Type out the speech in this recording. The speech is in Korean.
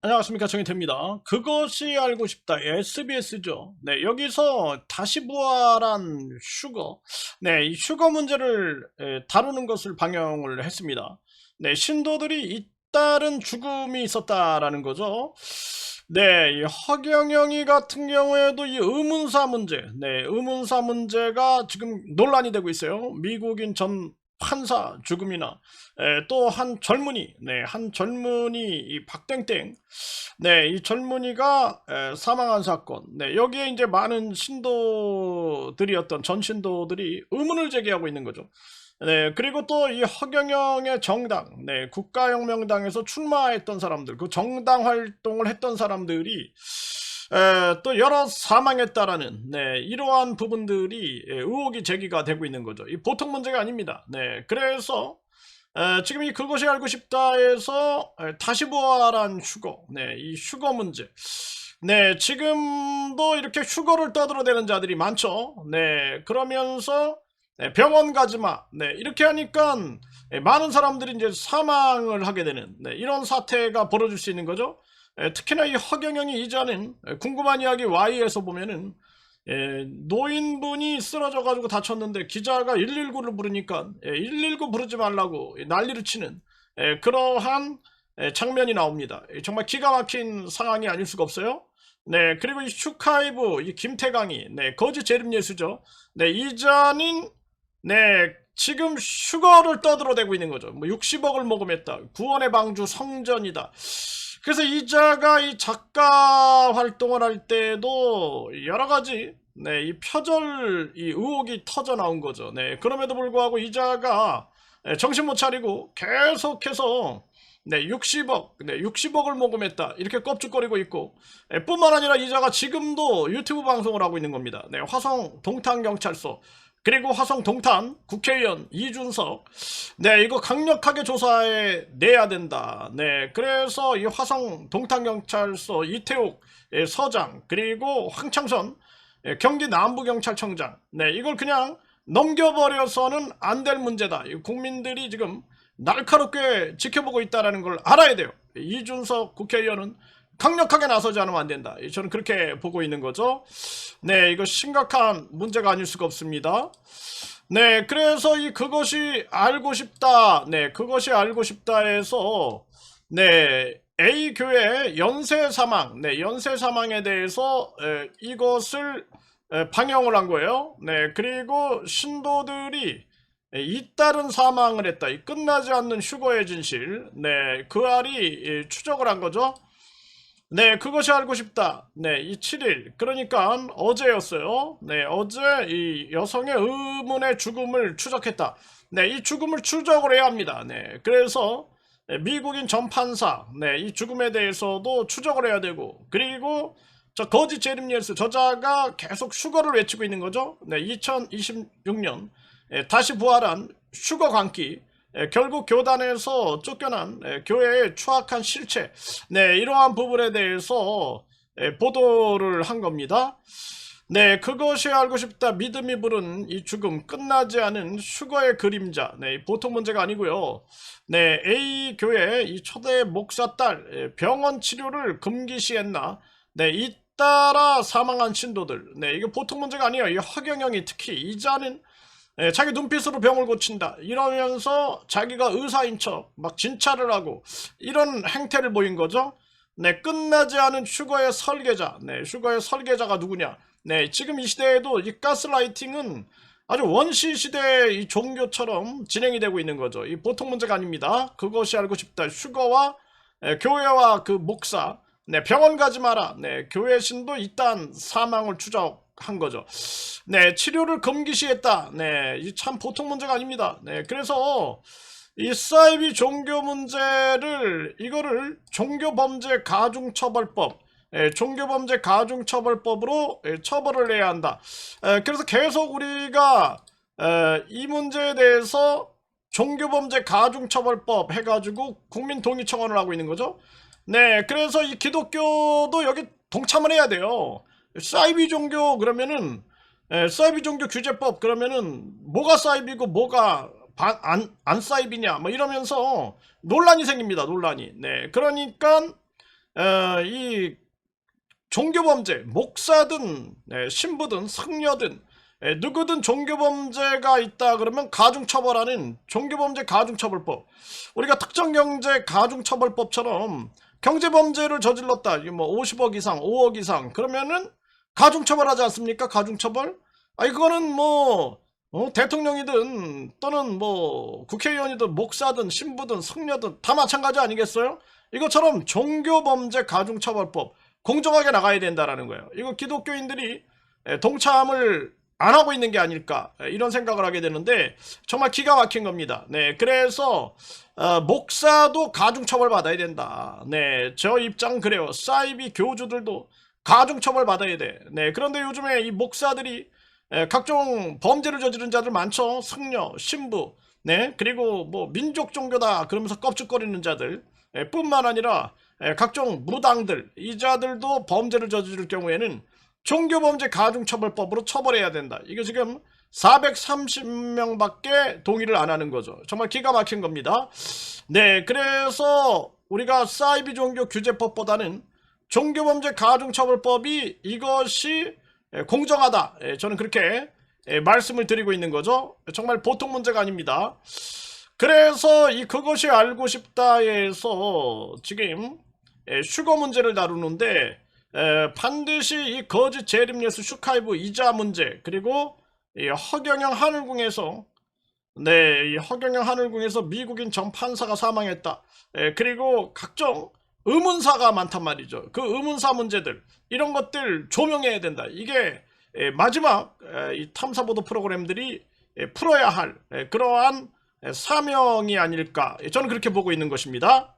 안녕하십니까, 정희태입니다. 그것이 알고 싶다, SBS죠. 네, 여기서 다시 부활한 슈거, 네, 이 슈거 문제를 다루는 것을 방영을 했습니다. 네, 신도들이 잇따른 죽음이 있었다라는 거죠. 네, 이 허경영이 같은 경우에도 이 의문사 문제, 네, 의문사 문제가 지금 논란이 되고 있어요. 미국인 전 판사 죽음이나 또 한 젊은이, 네, 한 젊은이 이 박땡땡, 네, 이 젊은이가 사망한 사건, 네, 여기에 이제 많은 신도들이었던 전 신도들이 의문을 제기하고 있는 거죠. 네, 그리고 또 이 허경영의 정당, 네, 국가혁명당에서 출마했던 사람들, 그 정당 활동을 했던 사람들이 또 여러 사망했다라는, 네, 이러한 부분들이 의혹이 제기가 되고 있는 거죠. 이 보통 문제가 아닙니다. 네, 그래서 지금 이 그것이 알고 싶다에서 다시 부활한 슈거, 네, 이 슈거 문제. 네, 지금도 이렇게 슈거를 떠들어대는 자들이 많죠. 네, 그러면서 네, 병원 가지 마. 네, 이렇게 하니까 많은 사람들이 이제 사망을 하게 되는, 네, 이런 사태가 벌어질 수 있는 거죠. 특히나 이 허경영이 이자는 궁금한 이야기 Y에서 보면은 노인분이 쓰러져가지고 다쳤는데 기자가 119를 부르니까 119 부르지 말라고 난리를 치는 그러한 장면이 나옵니다. 정말 기가 막힌 상황이 아닐 수가 없어요. 네, 그리고 이 슈카이브, 이 김태강이, 네, 거짓 재림예수죠. 네, 이자는, 네, 지금 슈거를 떠들어대고 있는 거죠. 뭐 60억을 모금했다. 구원의 방주 성전이다. 그래서 이자가 이 작가 활동을 할 때도 여러 가지, 네, 이 표절 이 의혹이 터져 나온 거죠. 네, 그럼에도 불구하고 이자가 정신 못 차리고 계속해서 네, 60억, 네, 60억을 모금했다. 이렇게 껍죽거리고 있고, 뿐만 아니라 이자가 지금도 유튜브 방송을 하고 있는 겁니다. 네, 화성 동탄경찰서, 그리고 화성 동탄 국회의원 이준석, 네, 이거 강력하게 조사해 내야 된다. 네, 그래서 이 화성 동탄경찰서 이태욱 서장, 그리고 황창선 경기 남부경찰청장, 네, 이걸 그냥 넘겨버려서는 안 될 문제다. 국민들이 지금 날카롭게 지켜보고 있다는 걸 알아야 돼요. 이준석 국회의원은 강력하게 나서지 않으면 안 된다. 저는 그렇게 보고 있는 거죠. 네, 이거 심각한 문제가 아닐 수가 없습니다. 네, 그래서 이 그것이 알고 싶다, 네, 그것이 알고 싶다에서, 네, A 교회 연쇄 사망, 네, 연쇄 사망에 대해서 이것을 방영을 한 거예요. 네, 그리고 신도들이 잇따른 사망을 했다. 이 끝나지 않는 휴거의 진실, 네, 그 알이 추적을 한 거죠. 네, 그것이 알고 싶다. 네, 이 7일. 그러니까 어제였어요. 네, 어제 이 여성의 의문의 죽음을 추적했다. 네, 이 죽음을 추적을 해야 합니다. 네, 그래서 미국인 전 판사, 네, 이 죽음에 대해서도 추적을 해야 되고, 그리고 저 거짓 재림예수 저자가 계속 슈거를 외치고 있는 거죠. 네, 2026년 다시 부활한 슈거 광기. 결국 교단에서 쫓겨난 교회의 추악한 실체, 네, 이러한 부분에 대해서 보도를 한 겁니다. 네, 그것이 알고 싶다. 믿음이 부른 이 죽음, 끝나지 않은 슈거의 그림자. 네, 보통 문제가 아니고요. 네, A 교회 이 초대 목사 딸 병원 치료를 금기시했나. 네, 잇따라 사망한 신도들. 네, 이게 보통 문제가 아니에요. 이 허경영이 특히 이자는 자기 눈빛으로 병을 고친다 이러면서 자기가 의사인 척 막 진찰을 하고 이런 행태를 보인 거죠. 네, 끝나지 않은 슈거의 설계자. 네, 슈거의 설계자가 누구냐. 네, 지금 이 시대에도 이 가스라이팅은 아주 원시 시대의 이 종교처럼 진행이 되고 있는 거죠. 이 보통 문제가 아닙니다. 그것이 알고 싶다. 슈거와 교회와 그 목사, 네, 병원 가지 마라. 네, 교회 신도 이딴 사망을 추적한 거죠. 네, 치료를 금기시했다. 네, 이 참 보통 문제가 아닙니다. 네, 그래서 이 사이비 종교 문제를 이거를 종교범죄 가중처벌법, 종교범죄 가중처벌법으로 처벌을 해야 한다. 그래서 계속 우리가 이 문제에 대해서 종교범죄 가중처벌법 해가지고 국민동의청원을 하고 있는 거죠. 네, 그래서 이 기독교도 여기 동참을 해야 돼요. 사이비 종교 그러면은 사이비 종교 규제법 그러면은 뭐가 사이비고 뭐가 안 사이비냐 뭐 이러면서 논란이 생깁니다. 논란이. 네, 그러니까 이 종교범죄, 목사든 신부든 승려든 누구든 종교범죄가 있다 그러면 가중처벌하는 종교범죄 가중처벌법, 우리가 특정경제 가중처벌법처럼 경제범죄를 저질렀다, 뭐 50억 이상 5억 이상 그러면은 가중처벌하지 않습니까? 가중처벌. 그거는 뭐 대통령이든 또는 뭐 국회의원이든 목사든 신부든 승려든 다 마찬가지 아니겠어요? 이것처럼 종교범죄 가중처벌법 공정하게 나가야 된다라는 거예요. 이거 기독교인들이 동참을 안 하고 있는 게 아닐까, 이런 생각을 하게 되는데 정말 기가 막힌 겁니다. 네, 그래서 목사도 가중처벌 받아야 된다. 네, 저 입장 그래요. 사이비 교주들도 가중처벌 받아야 돼. 네, 그런데 요즘에 이 목사들이 각종 범죄를 저지른 자들 많죠. 승려, 신부, 네, 그리고 뭐 민족 종교다 그러면서 껍죽거리는 자들 뿐만 아니라 각종 무당들, 이 자들도 범죄를 저지를 경우에는 종교범죄 가중처벌법으로 처벌해야 된다. 이게 지금 430명밖에 동의를 안 하는 거죠. 정말 기가 막힌 겁니다. 네, 그래서 우리가 사이비 종교 규제법보다는 종교범죄 가중처벌법이 이것이 공정하다, 저는 그렇게 말씀을 드리고 있는 거죠. 정말 보통 문제가 아닙니다. 그래서 이 그것이 알고 싶다에서 지금 슈거 문제를 다루는데 반드시 이 거짓 재림예수 슈카이브 이자 문제, 그리고 이 허경영 하늘궁에서 이 허경영 하늘궁에서 미국인 전 판사가 사망했다, 그리고 각종 의문사가 많단 말이죠. 그 의문사 문제들, 이런 것들 조명해야 된다. 이게 마지막 이 탐사보도 프로그램들이 풀어야 할 그러한 사명이 아닐까, 저는 그렇게 보고 있는 것입니다.